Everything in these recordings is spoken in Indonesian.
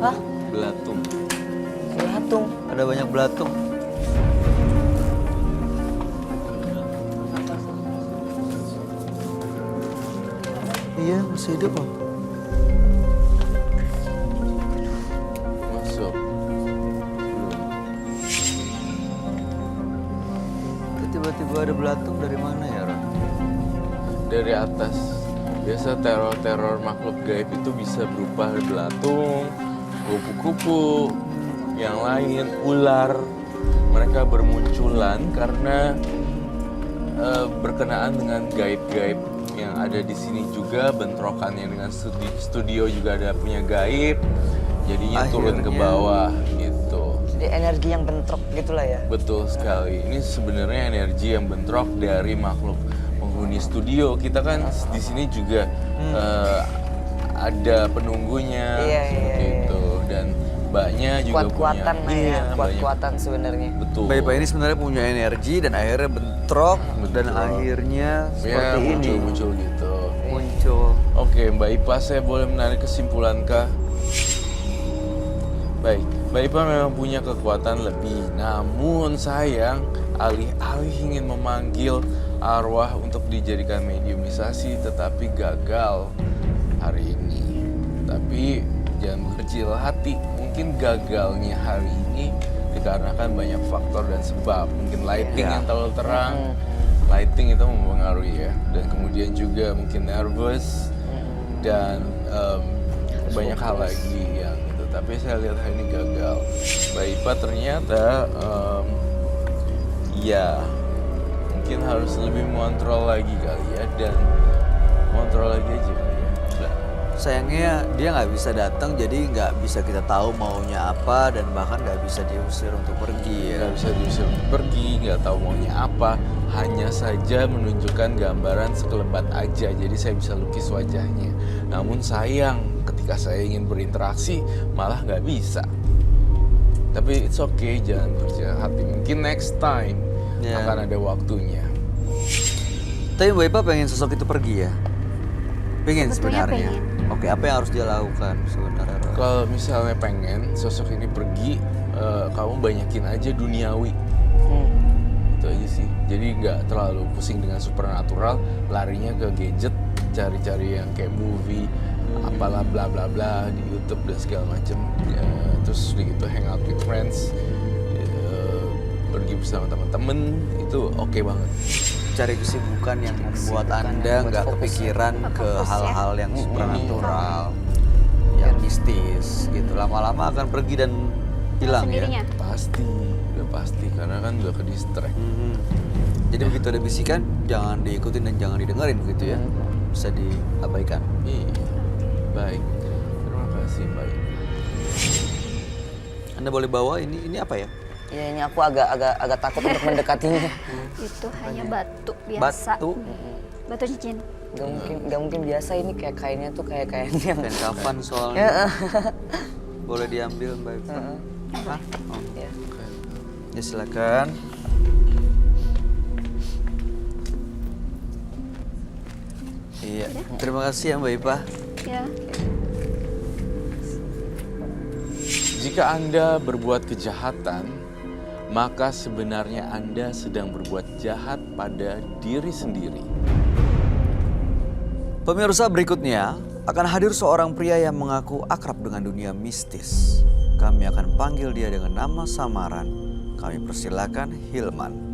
Hah? Belatung. Belatung. Ada banyak belatung. Iya, masih hidup loh. Masuk. Tiba-tiba ada belatung dari mana ya, Ron? Dari atas. Biasa teror-teror makhluk gaib itu bisa berupa belatung, kupu-kupu, yang lain, ular. Mereka bermunculan karena berkenaan dengan gaib-gaib yang ada di sini juga. Bentrokannya dengan studio juga ada punya gaib. Jadinya turun ke Akhirnya. bawah gitu. Jadi energi yang bentrok gitulah ya. Betul sekali. Ini sebenarnya energi yang bentrok dari makhluk penghuni studio. Kita kan di sini juga ada penunggunya Iya, seperti iya. itu, dan mbaknya juga Kuat-kuatan punya. lah ya, Iya, kuat-kuatan sebenarnya. betul. Bayi ini sebenarnya punya energi dan akhirnya bentrok dan Betul. akhirnya Ya, seperti ini muncul gitu. muncul. Oke, Mbak Ipa, saya boleh menarik kesimpulan kah? Baik, Mbak Ipa memang punya kekuatan lebih. Namun sayang, alih-alih ingin memanggil arwah untuk dijadikan mediumisasi, tetapi gagal hari ini. Tapi jangan berkecil hati, mungkin gagalnya hari ini dikarenakan banyak faktor dan sebab. Mungkin lighting yang terlalu terang, lighting itu mempengaruhi ya. Dan kemudian juga mungkin nervous dan banyak hal lagi yang itu. Tapi saya lihat hari ini gagal. Mbak Ipa ternyata ya mungkin harus lebih mengontrol lagi kali ya, dan mengontrol lagi aja kali ya. Nah, Sayangnya dia nggak bisa datang, jadi nggak bisa kita tahu maunya apa dan bahkan nggak bisa diusir untuk pergi ya. nggak bisa diusir pergi, nggak tahu maunya apa, hanya saja menunjukkan gambaran sekelebat aja, jadi saya bisa lukis wajahnya. Namun sayang, ketika saya ingin berinteraksi malah nggak bisa. Tapi it's okay, jangan berkecil hati, mungkin next time Ya. akan ada waktunya. Tapi Mbak Ipa pengen sosok itu pergi ya? Pengen Sebetulnya sebenarnya. pengen. Oke, apa yang harus dia lakukan sebenarnya, Ron? Kalau misalnya pengen sosok ini pergi, kamu banyakin aja duniawi. Itu aja sih. Jadi nggak terlalu pusing dengan supernatural, larinya ke gadget, cari-cari yang kayak movie, apalah bla bla bla di YouTube dan segala macem. Ya, terus gitu hangout with friends, pergi bersama teman-teman, itu oke banget. Cari kesibukan yang membuat Kesibukan Anda yang nggak buat fokus ya. kepikiran ke Fokus ya. hal-hal yang supernatural, yang mistis gitu. Lama-lama akan pergi dan hilang Sendirinya. ya. Pasti, udah pasti, karena kan udah ke distract. Jadi begitu ada bisikan, jangan diikutin dan jangan didengerin begitu ya. Bisa diabaikan. Iya, baik. Terima kasih, baik. Anda boleh bawa ini apa ya? Ya ini aku agak takut untuk mendekatinya. Itu hanya batu biasa. Batu, Batu cincin. Gak mungkin biasa, ini kayak kainnya tuh kayak kainnya. kain kafan soalnya. Boleh diambil Mbak Iva. Hah? Oh. Ya. Ya silakan. Iya, terima kasih ya Mbak Ipa. Ya. Jika Anda berbuat kejahatan, maka sebenarnya Anda sedang berbuat jahat pada diri sendiri. Pemirsa, berikutnya akan hadir seorang pria yang mengaku akrab dengan dunia mistis. Kami akan panggil dia dengan nama samaran. Kami persilakan Hilman.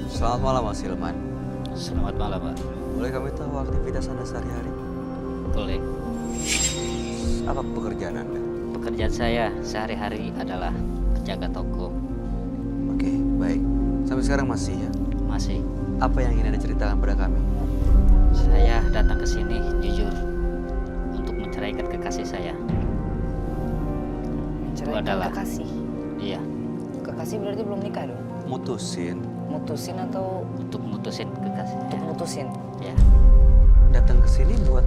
Selamat malam Mas Hilman. Selamat malam, Pak. Boleh kami tahu aktivitas Anda sehari-hari? Boleh. Apa pekerjaan Anda? Pekerjaan saya sehari-hari adalah penjaga toko. Oke, baik. Sampai sekarang masih ya? Masih. Apa yang ingin Anda ceritakan pada kami? Saya datang ke sini jujur untuk menceraikan kekasih saya. Menceraikan adalah- kekasih. Iya. kekasih berarti belum nikah dong? Mutusin, Mutusin atau Untuk mutusin kekasihnya. untuk mutusin? Ya, datang ke sini buat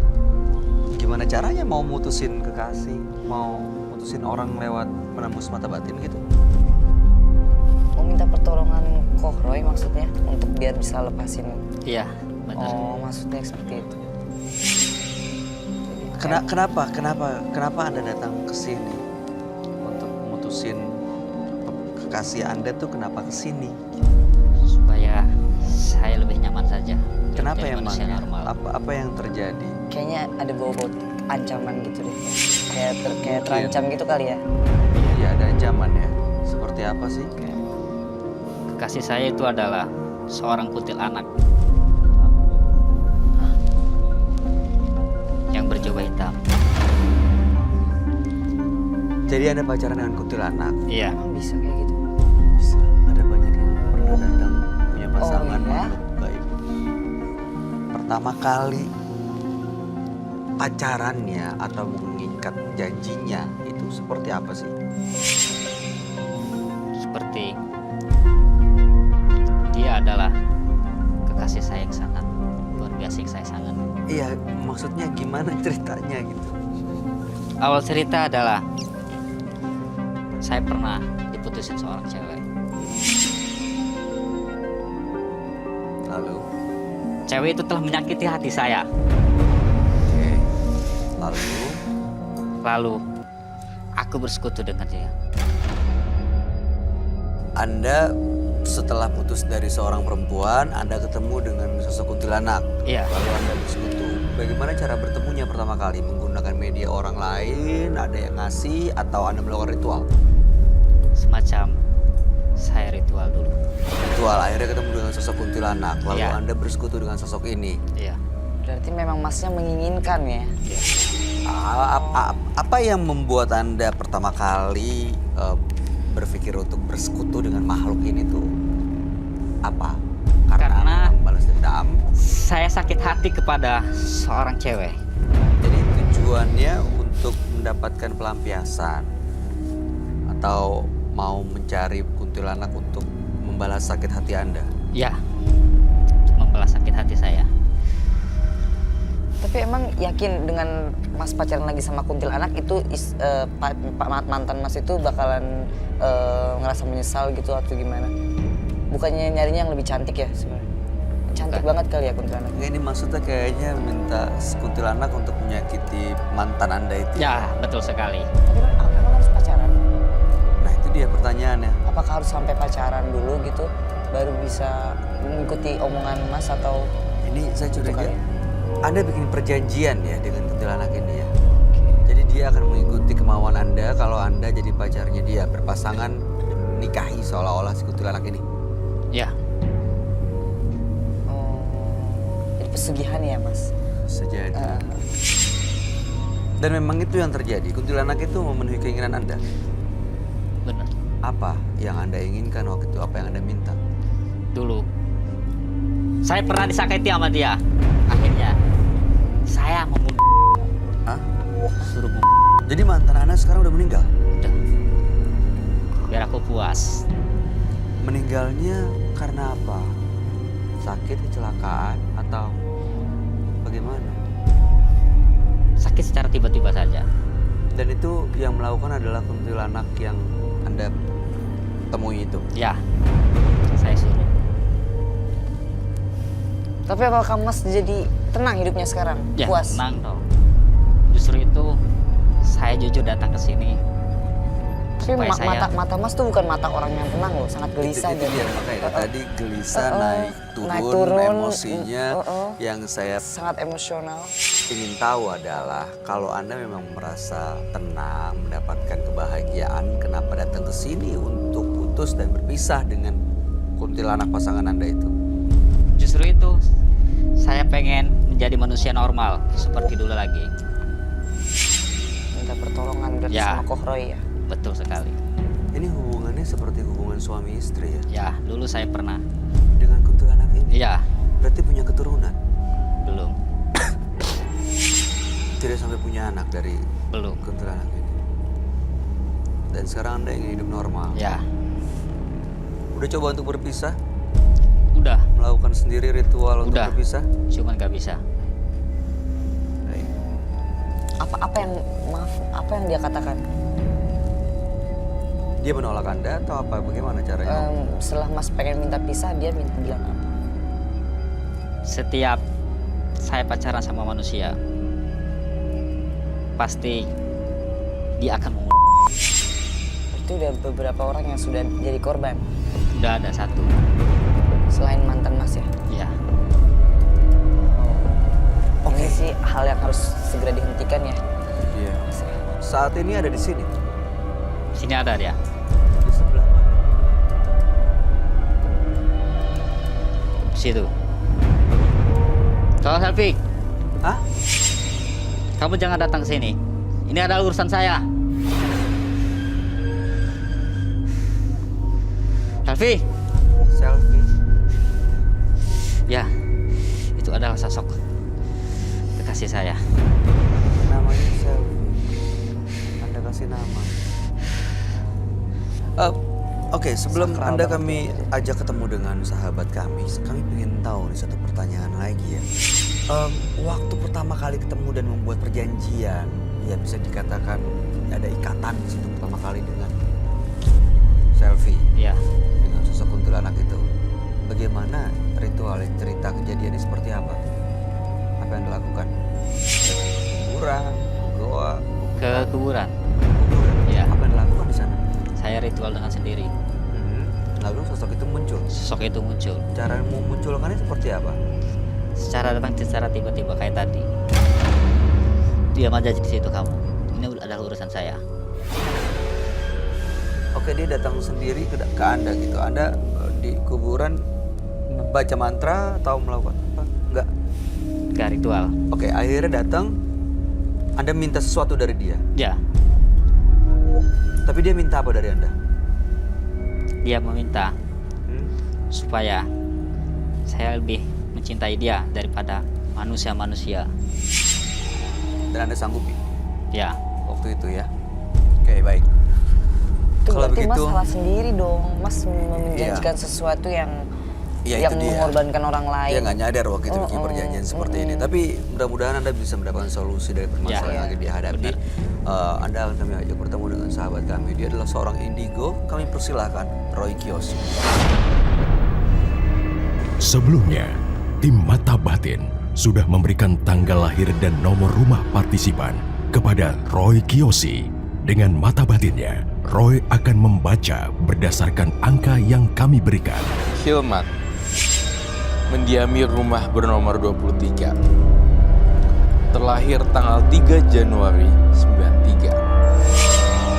gimana caranya mau mutusin kekasih, mau mutusin orang lewat menembus mata batin gitu. Mau minta pertolongan Koh Roy maksudnya untuk biar bisa lepasin. iya benar. Oh, maksudnya seperti itu. Kenapa Anda datang ke sini untuk mutusin kekasih Anda tuh kenapa ke sini? Supaya saya lebih nyaman saja. Kenapa Jadi manusia emangnya? normal. Apa yang terjadi? Kayaknya ada bau-bau ancaman gitu deh. Kayak Mungkin. terancam gitu kali ya. Ya ada ancaman ya. Seperti apa sih? Kekasih saya itu adalah seorang kuntilanak yang berjubah hitam. Jadi Anda pacaran dengan kuntilanak? Iya, Emang bisa kayak gitu? Bisa. Ada banyak yang pernah datang punya pasangan iya? makhluk gaib. Pertama kali pacarannya atau mengikat janjinya itu seperti apa sih? seperti dia adalah kekasih saya yang sangat luar biasa yang saya sangat. Iya, maksudnya gimana ceritanya gitu? Awal cerita adalah saya pernah diputusin seorang cewek. Lalu? Cewek itu telah menyakiti hati saya. Oke. Lalu? Lalu aku bersekutu dengan dia. Anda setelah putus dari seorang perempuan, Anda ketemu dengan sosok kuntilanak. Iya. Lalu Anda bersekutu. Bagaimana cara bertemunya pertama kali? Menggunakan media orang lain, ada yang ngasih, atau Anda melakukan ritual? Semacam saya ritual dulu. Ritual, akhirnya ketemu dengan sosok kuntilanak. Lalu Iya. Anda bersekutu dengan sosok ini. Iya. Berarti memang masnya menginginkan ya? Iya. Apa yang membuat Anda pertama kali berpikir untuk bersekutu dengan makhluk ini tuh apa? Karena- membalas dendam. Saya sakit hati kepada seorang cewek. Jadi tujuannya untuk mendapatkan pelampiasan atau mau mencari kuntilanak untuk membalas sakit hati Anda. Ya, untuk membalas sakit hati saya. Tapi emang yakin dengan mas pacaran lagi sama kuntilanak itu mantan mas itu bakalan ngerasa menyesal gitu atau gimana? Bukannya nyarinya yang lebih cantik ya sebenarnya? Cantik Bukan. banget kali ya kuntilanak. Ini maksudnya kayaknya minta kuntilanak untuk menyakiti mantan Anda itu. Ya, betul sekali. Tapi emang harus pacaran? Nah itu dia pertanyaannya. Apakah harus sampai pacaran dulu gitu baru bisa mengikuti omongan mas atau? Ini saya Itu curiga. kali. Anda bikin perjanjian ya dengan kuntilanak ini ya. Jadi dia akan mengikuti kemauan Anda kalau Anda jadi pacarnya dia, berpasangan nikahi seolah-olah si kuntilanak ini. Ya, Oh, jadi pesugihan ya mas? Bisa jadi. Dan memang itu yang terjadi. Kuntilanak itu memenuhi keinginan Anda. benar. Apa yang Anda inginkan waktu itu? Apa yang Anda minta? Dulu saya pernah disakiti sama dia. Akhirnya saya membunuh. Hah? Suruh Jadi mantan Anda sekarang udah meninggal? udah. Biar aku puas. Meninggalnya karena apa? Sakit, kecelakaan, atau bagaimana? Sakit secara tiba-tiba saja. Dan itu yang melakukan adalah kuntilanak yang Anda temui itu. Ya, saya suruh. Tapi apakah mas jadi tenang hidupnya sekarang? Ya, Puas? tenang dong. Justru itu saya jujur datang ke sini. Tapi Supaya saya mata mas tuh bukan mata orang yang tenang loh, sangat gelisah itu gitu. dia makanya tadi gelisah naik naik turun, turun, emosinya. Yang saya Sangat emosional. ingin tahu adalah kalau Anda memang merasa tenang, mendapatkan kebahagiaan, kenapa datang ke sini untuk putus dan berpisah dengan kuntilanak pasangan Anda itu? Justru itu saya pengen menjadi manusia normal seperti dulu lagi. Minta pertolongan berarti Ya. sama Koh Roy ya? Betul sekali. Ini hubungannya seperti hubungan suami istri ya? Ya, dulu saya pernah. Dengan kuntilanak ini? Iya, Berarti punya keturunan? belum. Tidak sampai punya anak dari Belum. kuntilanak ini? Dan sekarang Anda ingin hidup normal? Ya, Udah coba untuk berpisah? Udah, Melakukan sendiri ritual untuk Udah. berpisah? cuman gak bisa. Baik. Apa yang dia katakan? Dia menolak Anda atau apa? Bagaimana caranya? Setelah Mas pengen minta pisah, dia bilang apa? Setiap saya pacaran sama manusia, pasti dia akan Itu udah beberapa orang yang sudah jadi korban udah ada satu. selain mantan Mas ya. Ya, Oke sih hal yang harus segera dihentikan ya. Iya. Mas ya. Saat ini ada di sini. sini ada dia. Di sebelah mana? Di situ. Kalau Selfie, Hah? kamu jangan datang ke sini. Ini adalah urusan saya. Selfie, Selfie. ya, itu adalah sosok kekasih saya. Namanya Selfie. Anda kasih nama. Oke, sebelum Sakral Anda banget. kami ajak ketemu dengan sahabat kami ingin tahu nih satu pertanyaan lagi ya. Waktu pertama kali ketemu dan membuat perjanjian, ya bisa dikatakan ada ikatan di situ pertama kali dengan Selfie, Ya, dengan sosok kuntilanak itu. Bagaimana ritual cerita kejadiannya seperti apa? Apa yang dilakukan? Kuburan, goa, ke kuburan. kuburan. Ya. Apa yang dilakukan di sana? Saya ritual dengan sendiri. Lalu sosok itu muncul. Sosok itu muncul. Cara memunculkannya seperti apa? Secara datang secara tiba-tiba kayak tadi. Diam aja di situ kamu. Ini adalah urusan saya. Oke, dia datang sendiri ke Anda gitu. Anda di kuburan baca mantra atau melakukan apa? Enggak. Gak ritual. Oke, akhirnya datang. Anda minta sesuatu dari dia. Ya, Tapi dia minta apa dari Anda? dia meminta Hmm? supaya saya lebih mencintai dia daripada manusia-manusia. Dan Anda sanggupi Ya, waktu itu ya? Oke, baik. Itu Kalau berarti Mas begitu- salah sendiri dong. Mas menjanjikan sesuatu yang Iya, yang itu dia. mengorbankan orang lain. Dia nggak nyadar waktu itu bikin perjanjian seperti ini. Tapi mudah-mudahan Anda bisa mendapatkan solusi dari permasalahan yang Ya, lagi dihadapi. Anda akan kami ajak bertemu dengan sahabat kami. Dia adalah seorang indigo. Kami persilahkan Roy Kiyoshi. Sebelumnya, tim Mata Batin sudah memberikan tanggal lahir dan nomor rumah partisipan kepada Roy Kiyoshi. Dengan mata batinnya, Roy akan membaca berdasarkan angka yang kami berikan. Hilman mendiami rumah bernomor 23. Terlahir tanggal 3 Januari 93.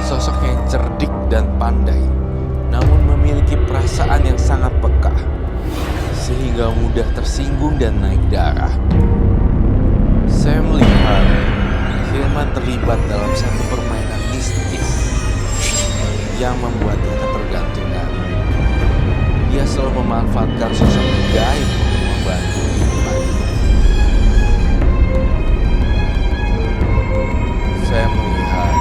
Sosok yang cerdik dan pandai, namun memiliki perasaan yang sangat peka, sehingga mudah tersinggung dan naik darah. Saya melihat Hilman terlibat dalam satu permainan mistis yang membuatnya ketergantungan. Dia selalu memanfaatkan sosok gaib untuk membantu Hilman. Saya melihat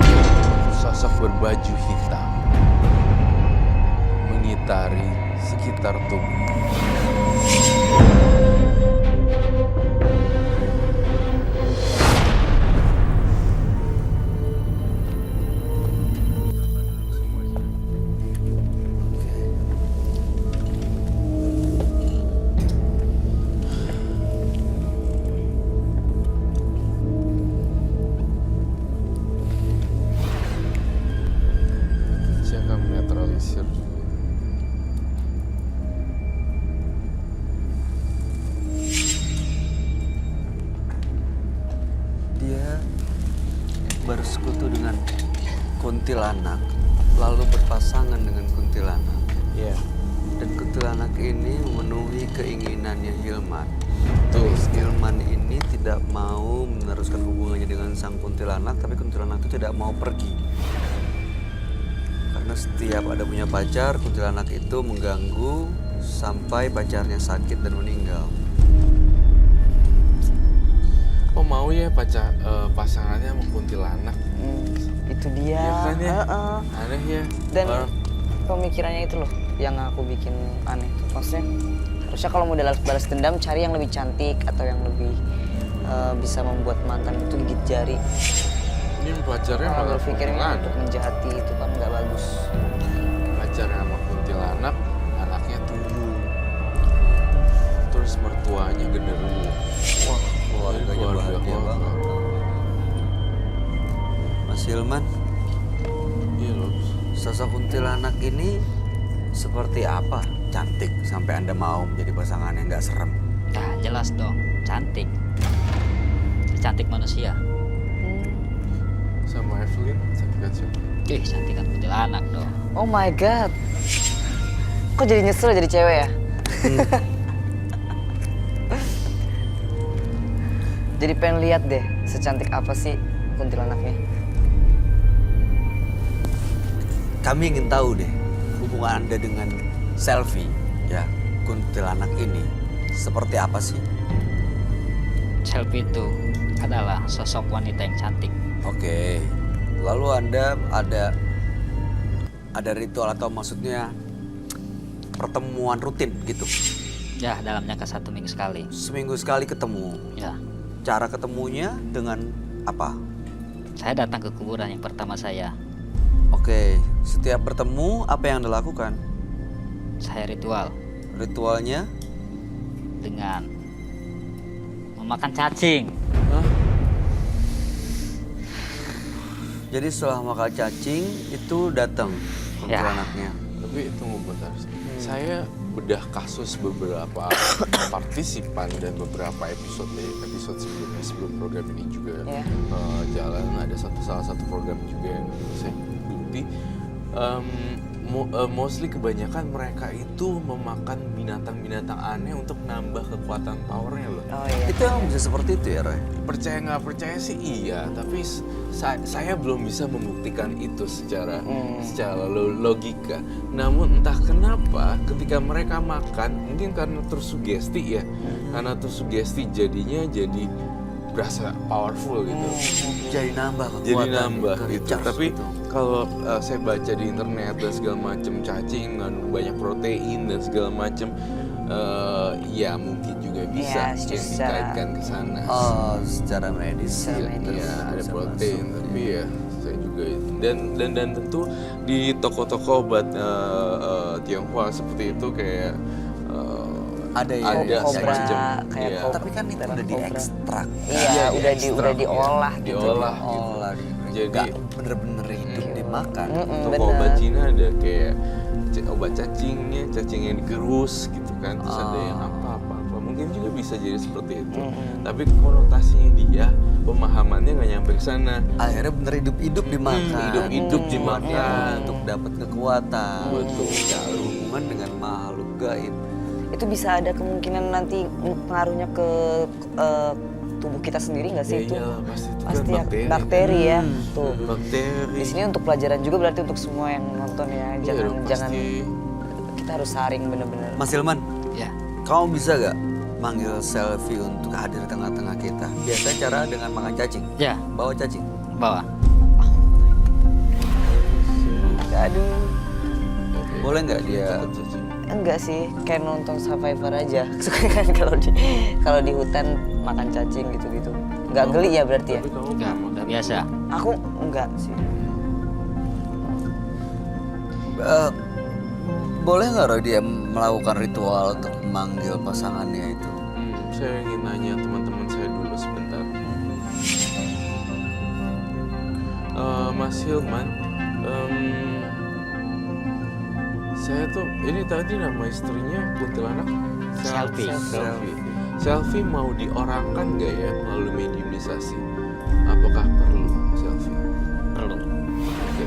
sosok berbaju hitam mengitari sekitar tubuh. Saya akan menetralisir juga. Dia bersekutu dengan kuntilanak, lalu berpasangan dengan kuntilanak. Iya. Dan kuntilanak ini memenuhi keinginannya Hilman. Tuh. Hilman ini tidak mau meneruskan hubungannya dengan sang kuntilanak, tapi kuntilanak itu tidak mau pergi. Karena setiap ada punya pacar, kuntilanak itu mengganggu sampai pacarnya sakit dan meninggal. Oh mau ya pasangannya sama kuntilanak? Itu dia. Iya kan ya? Heeh. Aneh ya. Dan Orang- pemikirannya itu loh yang aku bikin aneh tuh. Maksudnya harusnya kalau mau balas dendam cari yang lebih cantik atau yang lebih bisa membuat mantan itu gigit jari. Ini pacarnya Kalau malah berpikirnya kuntilanak. untuk menjahati itu kan nggak bagus. Pacarnya sama kuntilanak, anaknya tuyul. Terus mertuanya genderuwo. Wah, Ini keluarganya keluarga bahagia keluarga. banget. Mas Hilman, Iya loh. sosok kuntilanak ini seperti apa? Cantik sampai Anda mau menjadi pasangan yang nggak serem. Nah, jelas dong, cantik. Cantik manusia. Sama Evelyn, cantikan siapa? Cantikan kuntilanak dong. Oh my god. Kok jadi nyesel jadi cewek ya? Jadi pengen lihat deh secantik apa sih kuntilanaknya. Kami ingin tahu deh hubungan Anda dengan Selfie, ya, kuntilanak ini seperti apa sih? Selfie itu adalah sosok wanita yang cantik. Oke, lalu Anda ada ritual atau maksudnya pertemuan rutin gitu? Ya, dalam jangka 1 minggu sekali. Seminggu sekali ketemu. Ya, Cara ketemunya dengan apa? saya datang ke kuburan yang pertama saya. Oke, setiap bertemu apa yang Anda lakukan? Saya ritual Ritualnya? dengan memakan cacing. Hah? Jadi setelah makan cacing itu datang kuntilanaknya. Tapi tunggu bentar. Saya bedah kasus beberapa partisipan dan beberapa episode sebelumnya, sebelum program ini juga Iya. jalan. Ada salah satu program juga yang saya ikuti. Mostly kebanyakan mereka itu memakan binatang-binatang aneh untuk nambah kekuatan powernya loh. Oh iya. Itu yang bisa seperti itu ya, Roy? Percaya nggak percaya sih iya, tapi saya belum bisa membuktikan itu secara logika. Namun entah kenapa ketika mereka makan, mungkin karena tersugesti ya, karena tersugesti jadinya jadi berasa powerful gitu. Jadi nambah kekuatan. Jadi nambah ke gitu. recharge Tapi gitu. kalau saya baca di internet dan segala macam, cacing mengandung banyak protein dan segala macam, ya mungkin juga bisa Ya, yang secara- dikaitkan ke sana. Oh, secara medis. Secara ya, medis. Ya, ada bisa protein, masuk. tapi ya saya juga dan tentu di toko-toko obat Tionghoa seperti itu kayak Ada ya, ada Kobra, semacam kayak ya, kobra. Tapi kan itu Darah udah kobra. diekstrak. Iya, udah diekstrak, diolah ya. gitu. Diolah gitu. Olah, Jadi nggak bener-bener hidup dimakan. toko obat Cina ada kayak obat cacingnya, cacing yang digerus gitu kan, terus ada yang apa. Mungkin juga bisa jadi seperti itu. Tapi konotasinya dia, pemahamannya nggak nyampe ke sana. Akhirnya bener hidup-hidup dimakan. hidup-hidup dimakan. Untuk dapat kekuatan. Betul. Nggak berhubungan dengan makhluk gaib. Itu bisa ada kemungkinan nanti pengaruhnya ke tubuh kita sendiri nggak sih Ya itu? iyalah, pasti itu Pasti kan ya, bakteri. bakteri ya. Tuh. Bakteri. Di sini untuk pelajaran juga berarti untuk semua yang nonton ya. Iya Jangan dong, jangan pasti. kita harus saring bener-bener. Mas Hilman, Ya, kamu bisa gak manggil Selfie untuk hadir di tengah-tengah kita? Biasanya cara dengan makan cacing. ya, Bawa cacing. bawa. Aduh. Boleh nggak dia? Enggak sih, kayak nonton Survivor aja. Suka kan kalau di hutan makan cacing gitu-gitu. Enggak geli ya berarti ya? Tapi kamu Enggak, pernah udah biasa. Aku enggak sih. Boleh nggak Roy dia melakukan ritual untuk memanggil pasangannya itu? Saya ingin nanya teman-teman saya dulu sebentar. Mas Hilman, saya tuh ini tadi nama istrinya kuntilanak Selfie. Selfie mau diorangkan nggak ya melalui mediumisasi? Apakah perlu Selfie? Perlu. Oke.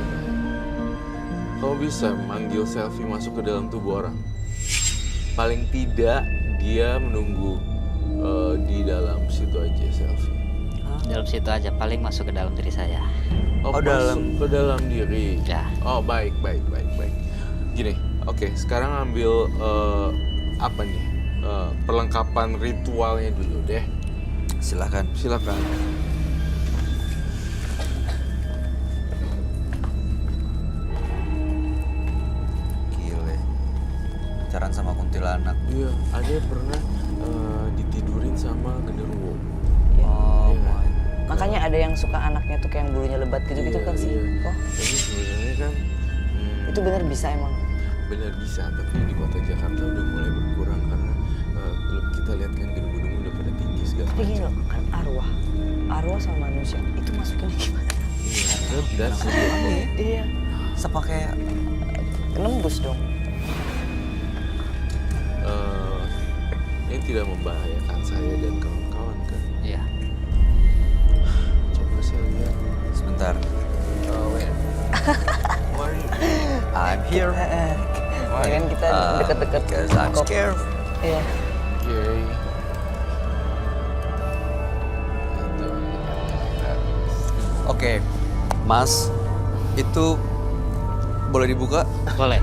Kamu bisa manggil Selfie masuk ke dalam tubuh orang. Paling tidak dia menunggu di dalam situ aja Selfie. Dalam situ aja, paling masuk ke dalam diri saya. Oh, masuk ke dalam diri. Ya. Oh baik. Gini, oke. Sekarang ambil apa nih? Perlengkapan ritualnya dulu deh. Silakan. Silakan. pacaran sama kuntilanak. Iya, ada pernah ditidurin sama genderuwo. Oh Iya. my. Makanya ada yang suka anaknya tuh kayak yang bulunya lebat gitu-gitu Iya, kan sih. iya. Oh, Tapi sebenarnya kan itu benar bisa emang. benar bisa, tapi di kota Jakarta udah mulai berkurang karena kita lihat kan gedung-gedung udah pada tinggi segala Tapi gini macam. loh, kan arwah sama manusia itu masukinnya gimana? Iya, that's the good point. Iya, Sepakai nembus dong. Ini tidak membahayakan saya dan kawan-kawan kan. Iya. Coba saya lihat. sebentar. Wait. Why are you? I'm here. Ya kan kita deket-deket. Because I'm kok. scared. Iya. Yay. Oke, Mas, itu boleh dibuka? Boleh.